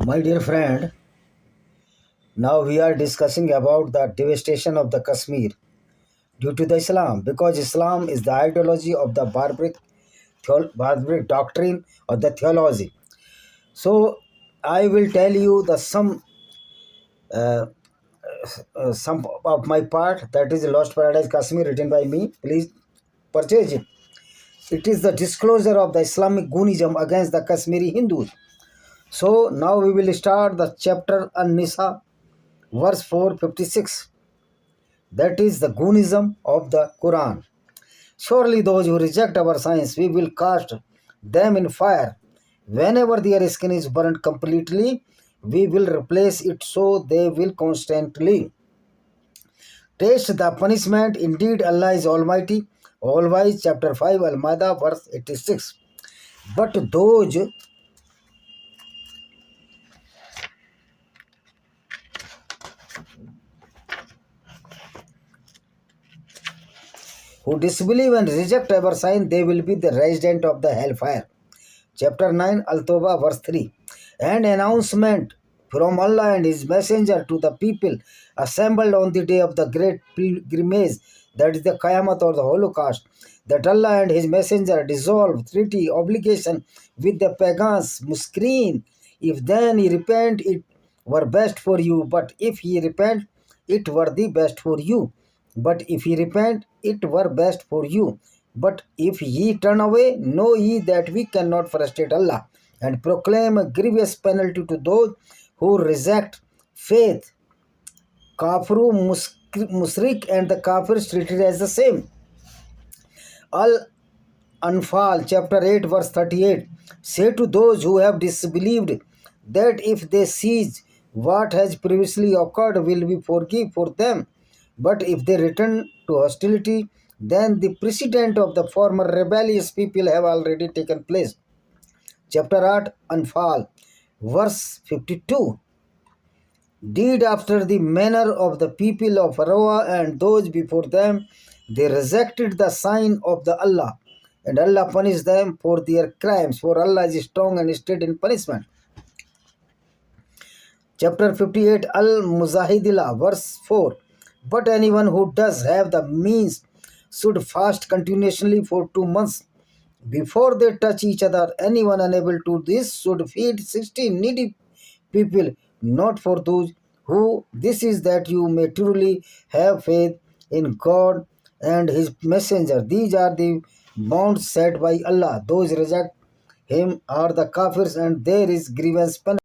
My dear friend, now we are discussing about the devastation of the Kashmir due to the Islam, because Islam is the ideology of the barbaric doctrine of the theology. So I will tell you the uh, some of my part, that is Lost Paradise Kashmir, written by me. Please purchase it. It is the disclosure of the Islamic Gunism against the Kashmiri Hindus. So now we will start the chapter An-Nisa, verse 456. That is the Gunism of the Quran. Surely those who reject our science, we will cast them in fire. Whenever their skin is burned completely, we will replace it so they will constantly taste the punishment. Indeed, Allah is Almighty, All-Wise. Chapter 5, Al-Ma'idah, verse 86. But those who disbelieve and reject our sign, they will be the resident of the hellfire. Chapter 9, Al-Tawbah, verse 3. An announcement from Allah and His Messenger to the people assembled on the day of the great pilgrimage, that is the Qiyamah or the Holocaust, that Allah and His Messenger dissolve treaty obligation with the pagans, Muskreen. If then ye repent, it were best for you, but if ye repent, it were the best for you. But if ye repent, it were best for you. But if ye turn away, know ye that we cannot frustrate Allah, and proclaim a grievous penalty to those who reject faith. Kafru, Musrik, and the Kafirs treated as the same. Al-Anfal, chapter 8, verse 38. Say to those who have disbelieved that if they seize what has previously occurred, will we forgive for them. But if they return to hostility, then the precedent of the former rebellious people have already taken place. Chapter 8, Anfal, verse 52. Did after the manner of the people of Pharaoh and those before them, they rejected the sign of the Allah, and Allah punished them for their crimes, for Allah is strong and steady in punishment. Chapter 58, Al-Muzahidillah, verse 4. But anyone who does have the means should fast continuously for 2 months before they touch each other. Anyone unable to do this should feed 60 needy people, not for those who. This is that you may truly have faith in God and His Messenger. These are the bonds set by Allah. Those reject Him are the kafirs, and there is grievance punishment.